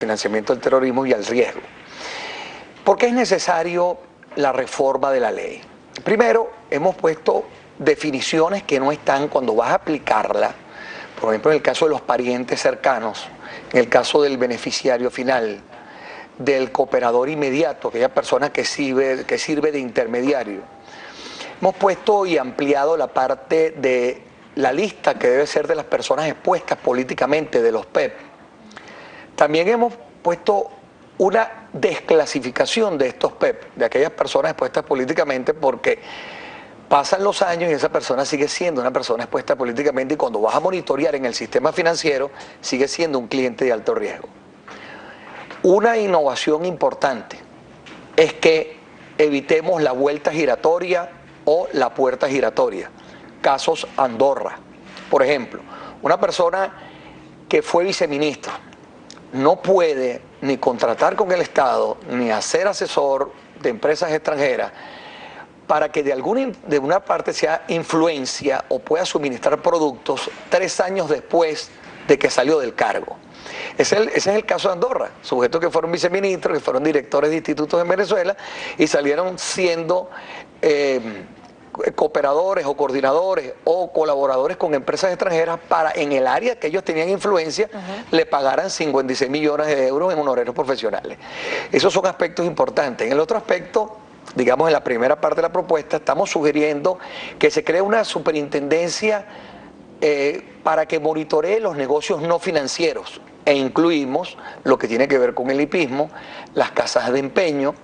financiamiento del terrorismo y al riesgo. ¿Por qué es necesario la reforma de la ley? Primero, hemos puesto definiciones que no están cuando vas a aplicarla, por ejemplo, en el caso de los parientes cercanos, en el caso del beneficiario final, del cooperador inmediato, aquella persona que sirve de intermediario. Hemos puesto y ampliado la parte de la lista que debe ser de las personas expuestas políticamente, de los PEP. También hemos puesto una desclasificación de estos PEP, de aquellas personas expuestas políticamente, porque pasan los años y esa persona sigue siendo una persona expuesta políticamente y cuando vas a monitorear en el sistema financiero sigue siendo un cliente de alto riesgo. Una innovación importante es que evitemos la vuelta giratoria o la puerta giratoria. Casos Andorra. Por ejemplo, una persona que fue viceministro no puede ni contratar con el Estado ni hacer asesor de empresas extranjeras para que de una parte sea influencia o pueda suministrar productos 3 años después de que salió del cargo. Ese es el caso de Andorra, sujetos que fueron viceministros, que fueron directores de institutos en Venezuela y salieron siendo cooperadores o coordinadores o colaboradores con empresas extranjeras para en el área que ellos tenían influencia le pagaran 56 millones de euros en honorarios profesionales. Esos son aspectos importantes. En el otro aspecto, digamos en la primera parte de la propuesta, estamos sugiriendo que se cree una superintendencia para que monitoree los negocios no financieros e incluimos lo que tiene que ver con el hipismo, las casas de empeño,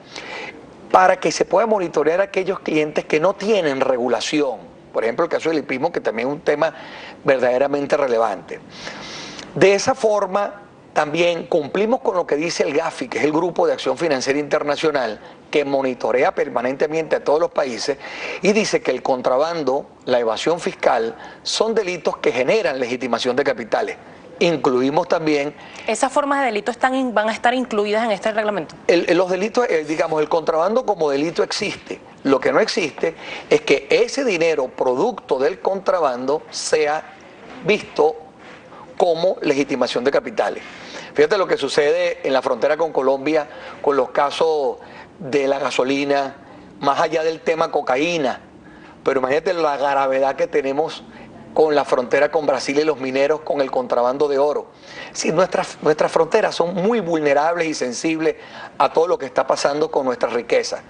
para que se pueda monitorear a aquellos clientes que no tienen regulación. Por ejemplo, el caso del hipismo, que también es un tema verdaderamente relevante. De esa forma, también cumplimos con lo que dice el GAFI, que es el Grupo de Acción Financiera Internacional, que monitorea permanentemente a todos los países y dice que el contrabando, la evasión fiscal, son delitos que generan legitimación de capitales. Incluimos también... ¿Esas formas de delito van a estar incluidas en este reglamento? Los delitos, digamos, el contrabando como delito existe. Lo que no existe es que ese dinero producto del contrabando sea visto como legitimación de capitales. Fíjate lo que sucede en la frontera con Colombia con los casos de la gasolina, más allá del tema cocaína, pero imagínate la gravedad que tenemos con la frontera con Brasil y los mineros con el contrabando de oro. Sí, nuestras fronteras son muy vulnerables y sensibles a todo lo que está pasando con nuestras riquezas.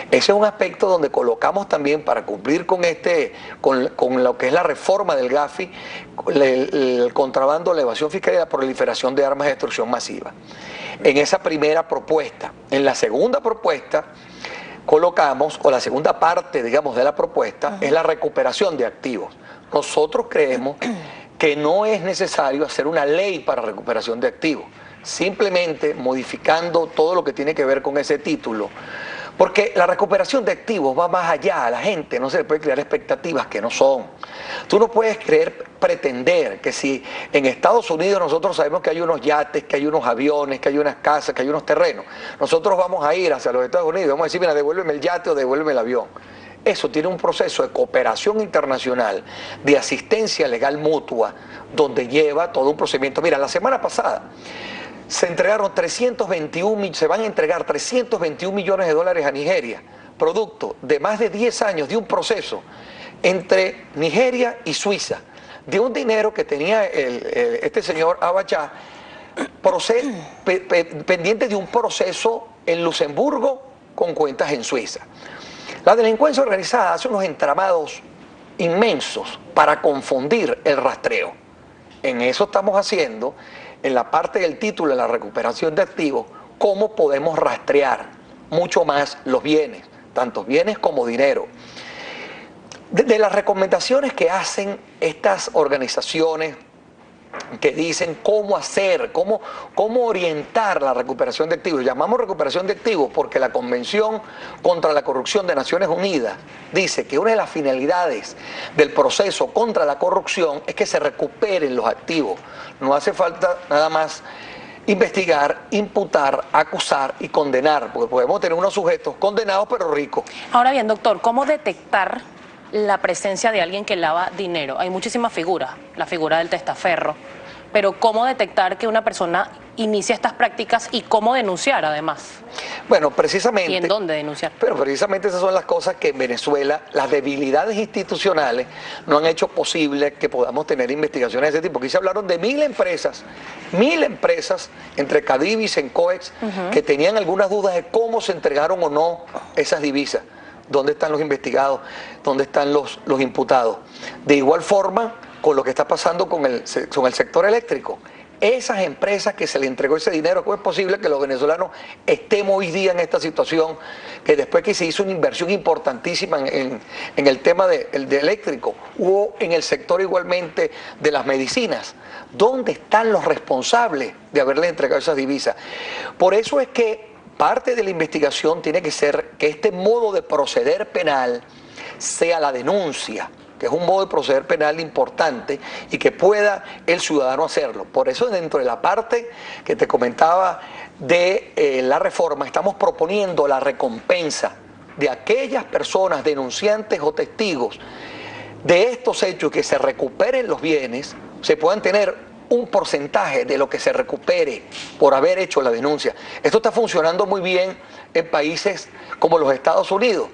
Ese es un aspecto donde colocamos también para cumplir con lo que es la reforma del GAFI, el contrabando, la evasión fiscal y la proliferación de armas de destrucción masiva. En esa primera propuesta. En la segunda propuesta colocamos, o la segunda parte, digamos, de la propuesta, es la recuperación de activos. Nosotros creemos que no es necesario hacer una ley para recuperación de activos, simplemente modificando todo lo que tiene que ver con ese título, porque la recuperación de activos va más allá. A la gente no se le puede crear expectativas que no son. Tú no puedes pretender que si en Estados Unidos nosotros sabemos que hay unos yates, que hay unos aviones, que hay unas casas, que hay unos terrenos, nosotros vamos a ir hacia los Estados Unidos y vamos a decir, mira, devuélveme el yate o devuélveme el avión. Eso tiene un proceso de cooperación internacional, de asistencia legal mutua, donde lleva todo un procedimiento. Mira, la semana pasada se van a entregar 321 millones de dólares a Nigeria, producto de más de 10 años de un proceso entre Nigeria y Suiza, de un dinero que tenía este señor Abacha pendiente de un proceso en Luxemburgo con cuentas en Suiza. La delincuencia organizada hace unos entramados inmensos para confundir el rastreo. En eso estamos haciendo, en la parte del título de la recuperación de activos, cómo podemos rastrear mucho más los bienes, tanto bienes como dinero. De las recomendaciones que hacen estas organizaciones que dicen cómo hacer, cómo orientar la recuperación de activos. Llamamos recuperación de activos porque la Convención contra la Corrupción de Naciones Unidas dice que una de las finalidades del proceso contra la corrupción es que se recuperen los activos. No hace falta nada más investigar, imputar, acusar y condenar, porque podemos tener unos sujetos condenados pero ricos. Ahora bien, doctor, ¿cómo detectar la presencia de alguien que lava dinero? Hay muchísimas figuras, la figura del testaferro, pero ¿cómo detectar que una persona inicia estas prácticas y cómo denunciar además. Bueno, precisamente. ¿Y en dónde denunciar? Pero precisamente esas son las cosas que en Venezuela, las debilidades institucionales no han hecho posible que podamos tener investigaciones de ese tipo. Aquí se hablaron de 1000 empresas entre Cadivi y Sencoex, que tenían algunas dudas de cómo se entregaron o no esas divisas. ¿Dónde están los investigados? ¿Dónde están los imputados? De igual forma, con lo que está pasando con el sector eléctrico. Esas empresas que se le entregó ese dinero, ¿cómo es posible que los venezolanos estemos hoy día en esta situación? Que después que se hizo una inversión importantísima en el tema de eléctrico, o en el sector igualmente de las medicinas, ¿dónde están los responsables de haberle entregado esas divisas? Por eso es que parte de la investigación tiene que ser que este modo de proceder penal sea la denuncia, que es un modo de proceder penal importante y que pueda el ciudadano hacerlo. Por eso dentro de la parte que te comentaba de la reforma, estamos proponiendo la recompensa de aquellas personas denunciantes o testigos de estos hechos, que se recuperen los bienes, se puedan tener un porcentaje de lo que se recupere por haber hecho la denuncia. Esto está funcionando muy bien en países como los Estados Unidos.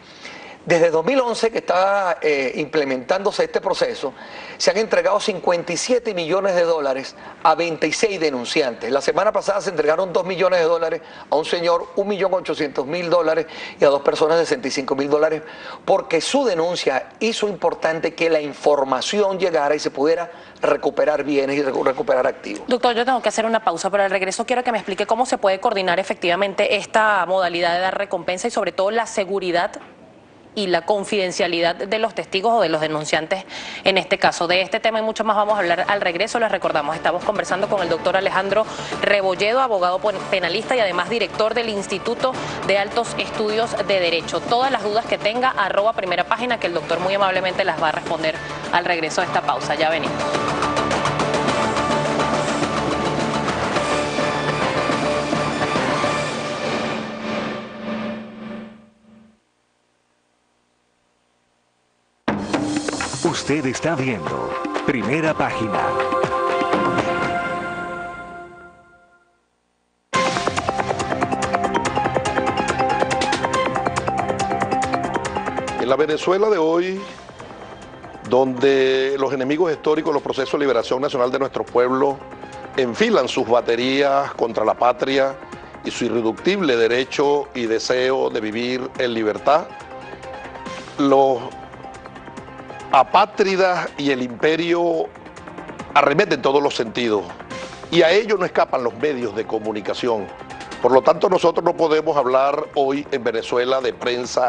Desde 2011 que está implementándose este proceso, se han entregado 57 millones de dólares a 26 denunciantes. La semana pasada se entregaron 2 millones de dólares a un señor, 1.800.000 y a 2 personas 65.000 dólares, porque su denuncia hizo importante que la información llegara y se pudiera recuperar bienes y recuperar activos. Doctor, yo tengo que hacer una pausa, pero al regreso quiero que me explique cómo se puede coordinar efectivamente esta modalidad de dar recompensa y sobre todo la seguridad y la confidencialidad de los testigos o de los denunciantes en este caso. De este tema y mucho más vamos a hablar al regreso. Les recordamos, estamos conversando con el doctor Alejandro Rebolledo, abogado penalista y además director del Instituto de Altos Estudios de Derecho. Todas las dudas que tenga, @primera página, que el doctor muy amablemente las va a responder al regreso de esta pausa. Ya venimos. Usted está viendo Primera Página. En la Venezuela de hoy, donde los enemigos históricos, los procesos de liberación nacional de nuestro pueblo enfilan sus baterías contra la patria y su irreductible derecho y deseo de vivir en libertad, los apátridas y el imperio arremeten en todos los sentidos, y a ello no escapan los medios de comunicación. Por lo tanto, nosotros no podemos hablar hoy en Venezuela de prensa